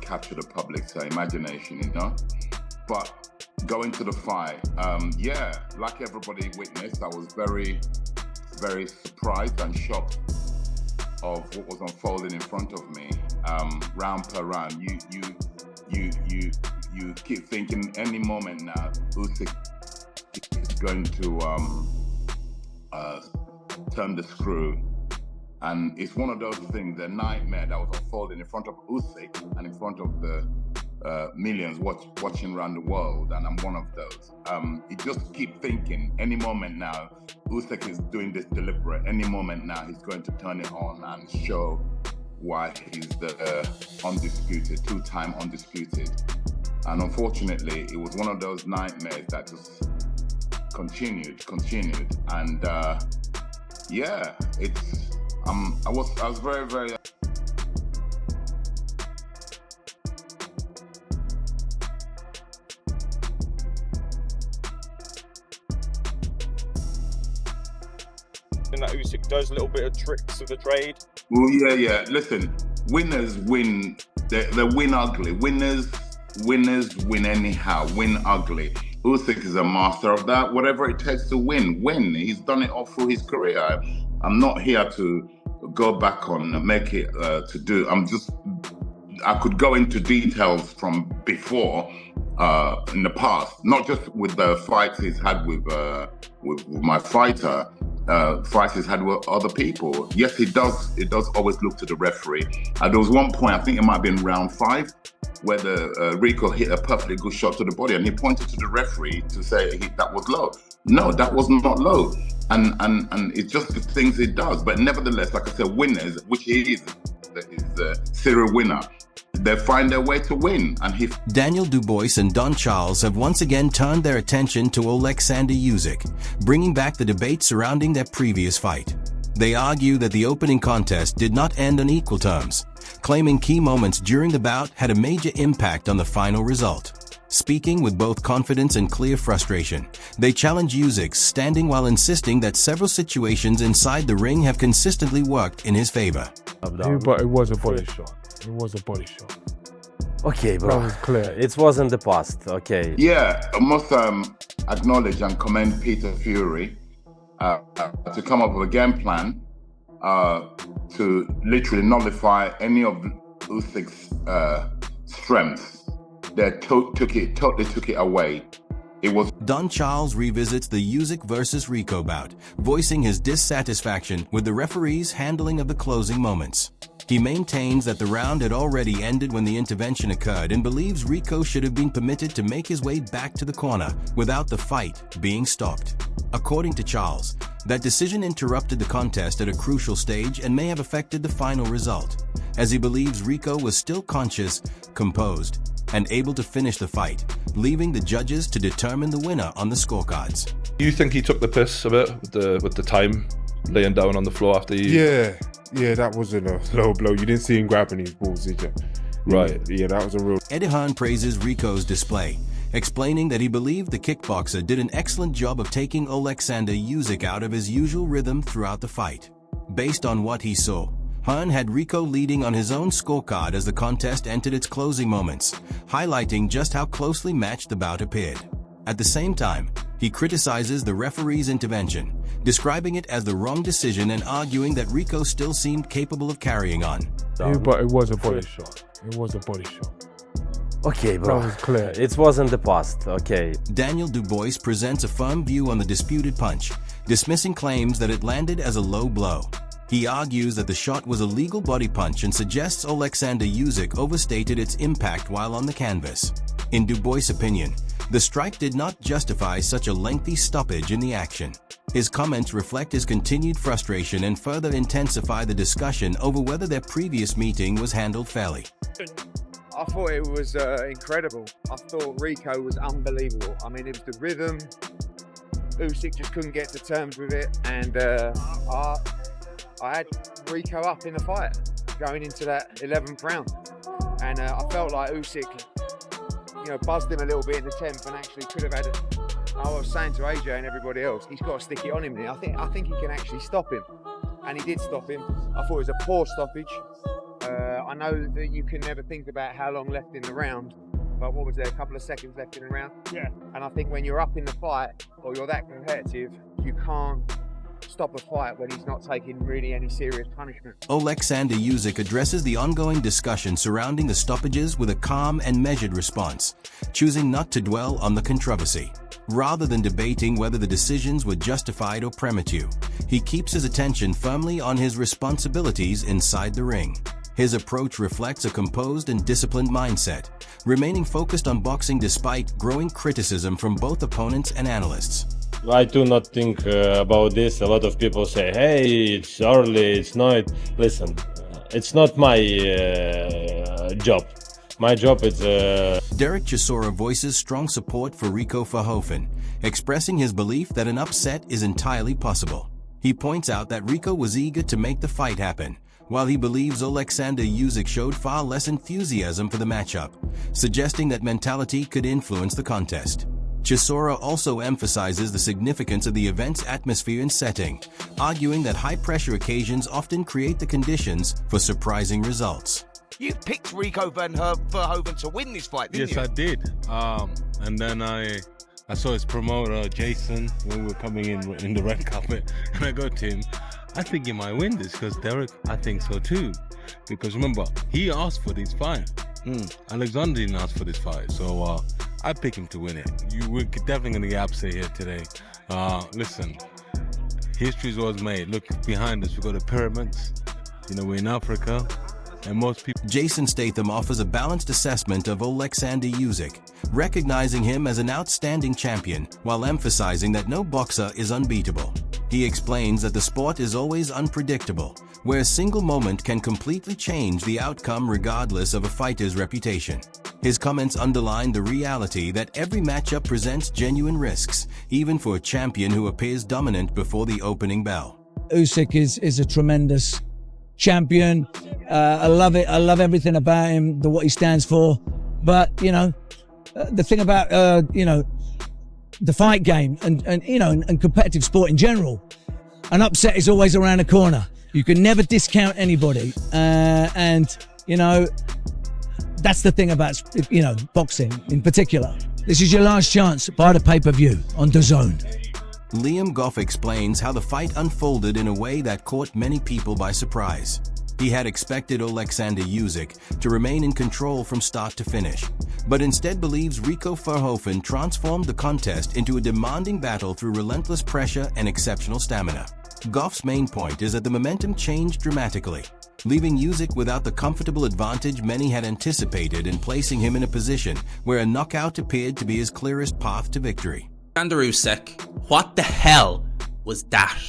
capture the public's imagination, But going to the fight, like everybody witnessed, I was very, very surprised and shocked of what was unfolding in front of me. Round per round, you keep thinking any moment now Usyk is going to turn the screw. And it's one of those things, the nightmare that was unfolding in front of Usyk and in front of the millions watching around the world, and I'm one of those. You just keep thinking, any moment now, Usyk is doing this deliberate. Any moment now, he's going to turn it on and show why he's the undisputed, two-time undisputed. And unfortunately, it was one of those nightmares that just continued, and I was very, very. And that Usyk does a little bit of tricks of the trade. Well, yeah. Listen, winners win. They win ugly. Winners win anyhow. Win ugly. Usyk is a master of that. Whatever it takes to win. He's done it all through his career. I'm not here to go back on make it to do. I could go into details from before in the past, not just with the fights he's had with my fighter. Fights he's had with other people. Yes, it does always look to the referee. There was one point, I think it might have been round 5, where the Rico hit a perfectly good shot to the body, and he pointed to the referee to say that was low. No, that was not low. And it's just the things it does. But nevertheless, like I said, winners, which he is a serial winner, they find their way to win. And Daniel Dubois and Don Charles have once again turned their attention to Oleksandr Usyk, bringing back the debate surrounding their previous fight. They argue that the opening contest did not end on equal terms, claiming key moments during the bout had a major impact on the final result. Speaking with both confidence and clear frustration, they challenge Usyk, standing while insisting that several situations inside the ring have consistently worked in his favor. But it was a body shot. It was a body shot. Okay, bro. That was clear. It wasn't the past. Okay. Yeah, I must acknowledge and commend Peter Fury to come up with a game plan to literally nullify any of Usyk's strengths. They totally took it away. It was. Don Charles revisits the Usyk versus Rico bout, voicing his dissatisfaction with the referee's handling of the closing moments. He maintains that the round had already ended when the intervention occurred and believes Rico should have been permitted to make his way back to the corner without the fight being stopped. According to Charles, that decision interrupted the contest at a crucial stage and may have affected the final result, as he believes Rico was still conscious, composed, and able to finish the fight, leaving the judges to determine the winner on the scorecards. You think he took the piss a bit with the time laying down on the floor after he... Yeah, that wasn't a low blow. You didn't see him grabbing his balls, did you? Right. Yeah, that was a real... Eddie Hearn praises Rico's display, explaining that he believed the kickboxer did an excellent job of taking Oleksandr Usyk out of his usual rhythm throughout the fight. Based on what he saw, Hearn had Rico leading on his own scorecard as the contest entered its closing moments, highlighting just how closely matched the bout appeared. At the same time, he criticizes the referee's intervention, describing it as the wrong decision and arguing that Rico still seemed capable of carrying on. Yeah, but it was a body shot. It was a body shot. Okay, bro. That was clear. It wasn't the past. Okay. Daniel Dubois presents a firm view on the disputed punch, dismissing claims that it landed as a low blow. He argues that the shot was a legal body punch and suggests Oleksandr Usyk overstated its impact while on the canvas. In Dubois' opinion, the strike did not justify such a lengthy stoppage in the action. His comments reflect his continued frustration and further intensify the discussion over whether their previous meeting was handled fairly. I thought it was incredible. I thought Rico was unbelievable. I mean, it was the rhythm. Usyk just couldn't get to terms with it, and I had Rico up in the fight going into that 11th round, and I felt like Usyk, buzzed him a little bit in the 10th, and actually could have had it. I was saying to AJ and everybody else, he's got to stick it on him now. I think he can actually stop him, and he did stop him. I thought it was a poor stoppage. I I know that you can never think about how long left in the round, but what was there, a couple of seconds left in the round? Yeah. And I think when you're up in the fight or you're that competitive, you can't stop a fight when he's not taking really any serious punishment. Oleksandr Usyk addresses the ongoing discussion surrounding the stoppages with a calm and measured response, choosing not to dwell on the controversy. Rather than debating whether the decisions were justified or premature, he keeps his attention firmly on his responsibilities inside the ring. His approach reflects a composed and disciplined mindset, remaining focused on boxing despite growing criticism from both opponents and analysts. I do not think about this. A lot of people say, hey, it's early, it's not. Listen, it's not my job. My job is... Derek Chisora voices strong support for Rico Verhoeven, expressing his belief that an upset is entirely possible. He points out that Rico was eager to make the fight happen, while he believes Oleksandr Usyk showed far less enthusiasm for the matchup, suggesting that mentality could influence the contest. Chisora also emphasizes the significance of the event's atmosphere and setting, arguing that high-pressure occasions often create the conditions for surprising results. You picked Rico Verhoeven to win this fight, didn't you? Yes, I did. And then I saw his promoter, Jason, when we were coming in the red carpet, and I go to him, I think he might win this, because Derek, I think so too. Because remember, he asked for this fight. Alexander didn't ask for this fight, so I pick him to win it. We're definitely going to get upset here today. Listen, history was made. Look behind us, we've got the pyramids. You know, we're in Africa. And most people... Jason Statham offers a balanced assessment of Oleksandr Usyk, recognizing him as an outstanding champion while emphasizing that no boxer is unbeatable. He explains that the sport is always unpredictable, where a single moment can completely change the outcome regardless of a fighter's reputation. His comments underline the reality that every matchup presents genuine risks, even for a champion who appears dominant before the opening bell. Usyk is a tremendous champion. I love it. I love everything about him, what he stands for. But, you know, the thing about, you know, the fight game and you know, and competitive sport in general, an upset is always around the corner. You can never discount anybody. And, you know, that's the thing about, you know, boxing in particular. This is your last chance. Buy the pay-per-view on DAZN. Liam Goff explains how the fight unfolded in a way that caught many people by surprise. He had expected Oleksandr Usyk to remain in control from start to finish, but instead believes Rico Verhoeven transformed the contest into a demanding battle through relentless pressure and exceptional stamina. Goff's main point is that the momentum changed dramatically, leaving Usyk without the comfortable advantage many had anticipated and placing him in a position where a knockout appeared to be his clearest path to victory. Oleksandr Usyk, what the hell was that?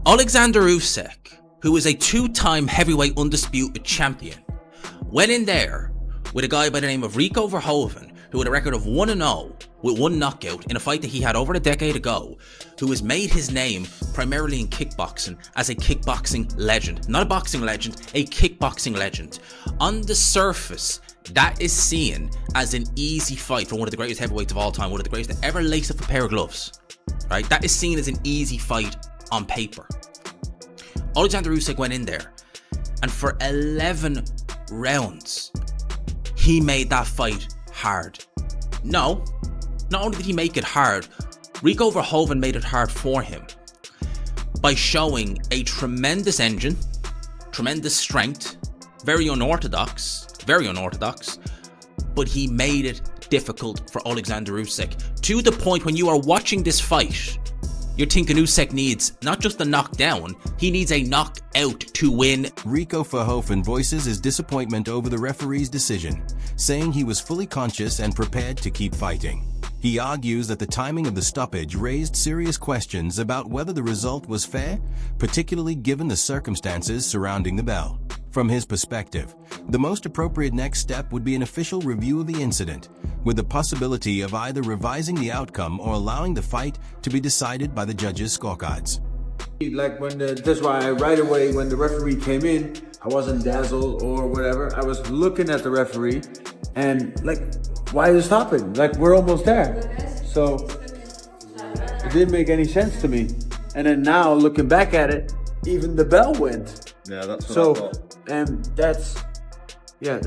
Oleksandr Usyk, who is a two-time heavyweight undisputed champion, went in there with a guy by the name of Rico Verhoeven, who had a record of 1-0 with one knockout in a fight that he had over a decade ago, who has made his name primarily in kickboxing as a kickboxing legend. Not a boxing legend, a kickboxing legend. On the surface, that is seen as an easy fight for one of the greatest heavyweights of all time, one of the greatest to ever lace up a pair of gloves. Right? That is seen as an easy fight on paper. Oleksandr Usyk went in there, and for 11 rounds, he made that fight hard. No, not only did he make it hard, Rico Verhoeven made it hard for him by showing a tremendous engine, tremendous strength, very unorthodox, but he made it difficult for Oleksandr Usyk, to the point when you are watching this fight, you're thinking Usyk needs not just a knockdown, he needs a knockout to win. Rico Verhoeven voices his disappointment over the referee's decision, saying he was fully conscious and prepared to keep fighting. He argues that the timing of the stoppage raised serious questions about whether the result was fair, particularly given the circumstances surrounding the bell. From his perspective, the most appropriate next step would be an official review of the incident, with the possibility of either revising the outcome or allowing the fight to be decided by the judges' scorecards. Like that's why right away when the referee came in, I wasn't dazzled or whatever. I was looking at the referee and like, why is it stopping? Like, we're almost there. So it didn't make any sense to me. And then now looking back at it, even the bell went. Yeah, that's what so I thought. and that's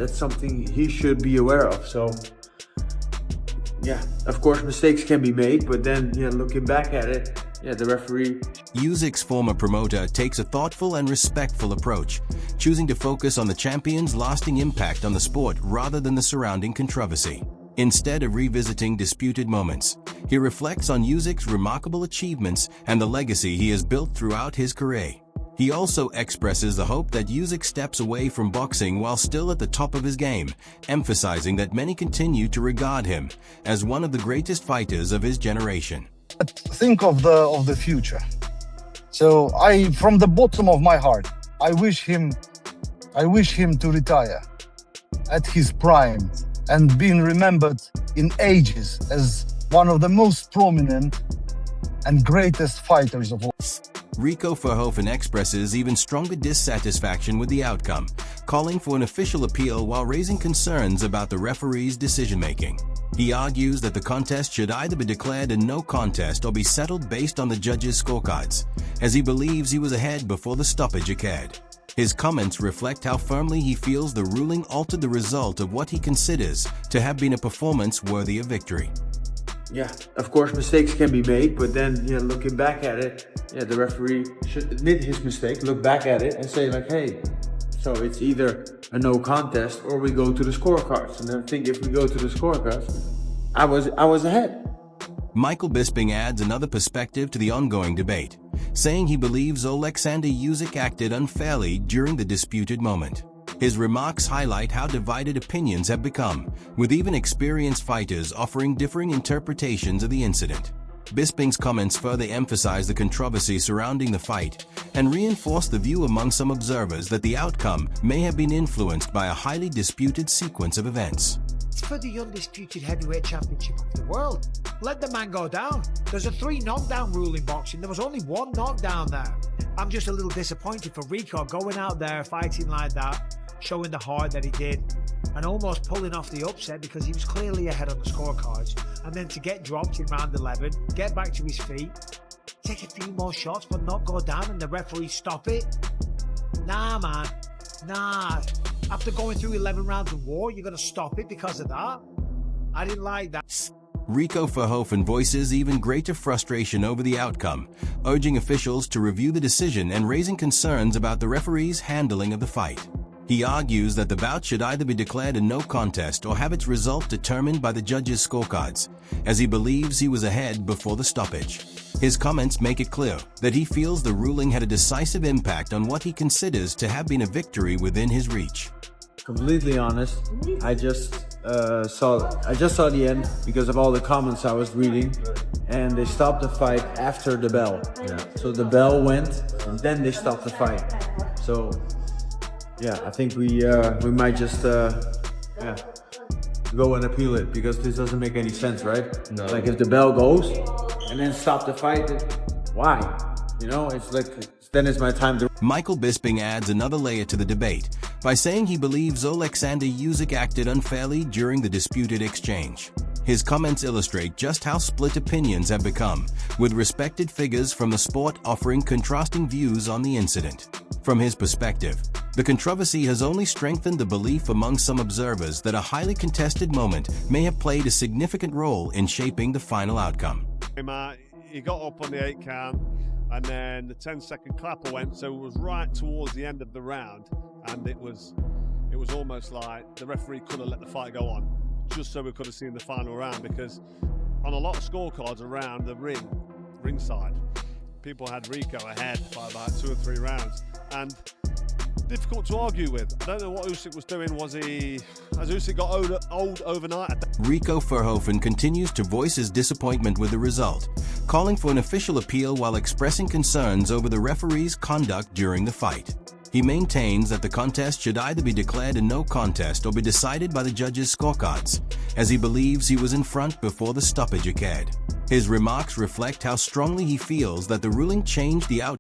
something he should be aware of. So yeah, of course mistakes can be made, but then looking back at it, the referee. Usyk's former promoter takes a thoughtful and respectful approach, choosing to focus on the champion's lasting impact on the sport rather than the surrounding controversy. Instead of revisiting disputed moments, he reflects on Usyk's remarkable achievements and the legacy he has built throughout his career. He also expresses the hope that Usyk steps away from boxing while still at the top of his game, emphasizing that many continue to regard him as one of the greatest fighters of his generation. Think of the future. So from the bottom of my heart, I wish him to retire at his prime and being remembered in ages as one of the most prominent and greatest fighters of all. Rico Verhoeven expresses even stronger dissatisfaction with the outcome, calling for an official appeal while raising concerns about the referee's decision-making. He argues that the contest should either be declared a no contest or be settled based on the judges' scorecards, as he believes he was ahead before the stoppage occurred. His comments reflect how firmly he feels the ruling altered the result of what he considers to have been a performance worthy of victory. Yeah, of course mistakes can be made, but then looking back at it, the referee should admit his mistake, look back at it and say like, hey, so it's either a no contest or we go to the scorecards. And I think if we go to the scorecards, I was ahead. Michael Bisping adds another perspective to the ongoing debate, saying he believes Oleksandr Usyk acted unfairly during the disputed moment. His remarks highlight how divided opinions have become, with even experienced fighters offering differing interpretations of the incident. Bisping's comments further emphasize the controversy surrounding the fight and reinforce the view among some observers that the outcome may have been influenced by a highly disputed sequence of events. It's for the undisputed heavyweight championship of the world. Let the man go down. There's a 3 knockdown rule in boxing. There was only 1 knockdown there. I'm just a little disappointed for Rico going out there fighting like that, showing the heart that he did, and almost pulling off the upset because he was clearly ahead on the scorecards. And then to get dropped in round 11, get back to his feet, take a few more shots but not go down and the referee stop it. Nah, man. Nah. After going through 11 rounds of war, you're going to stop it because of that? I didn't like that. Rico Verhoeven voices even greater frustration over the outcome, urging officials to review the decision and raising concerns about the referee's handling of the fight. He argues that the bout should either be declared a no contest or have its result determined by the judges' scorecards, as he believes he was ahead before the stoppage. His comments make it clear that he feels the ruling had a decisive impact on what he considers to have been a victory within his reach. Completely honest, I just saw the end because of all the comments I was reading, and they stopped the fight after the bell. So the bell went, and then they stopped the fight. So yeah, I think we might just go and appeal it because this doesn't make any sense, right? No. Like if the bell goes and then stop the fight, why? It's like then it's my time to. Michael Bisping adds another layer to the debate by saying he believes Oleksandr Usyk acted unfairly during the disputed exchange. His comments illustrate just how split opinions have become, with respected figures from the sport offering contrasting views on the incident. From his perspective, the controversy has only strengthened the belief among some observers that a highly contested moment may have played a significant role in shaping the final outcome. He got up on the 8 count, and then the 10-second clapper went, so it was right towards the end of the round, and it was almost like the referee could have let the fight go on, just so we could have seen the final round, because on a lot of scorecards around the ringside, people had Rico ahead by about 2 or 3 rounds, and difficult to argue with. I don't know what Usyk was doing. Has Usyk got old overnight? Rico Verhoeven continues to voice his disappointment with the result, calling for an official appeal while expressing concerns over the referee's conduct during the fight. He maintains that the contest should either be declared a no contest or be decided by the judges' scorecards, as he believes he was in front before the stoppage occurred. His remarks reflect how strongly he feels that the ruling changed the outcome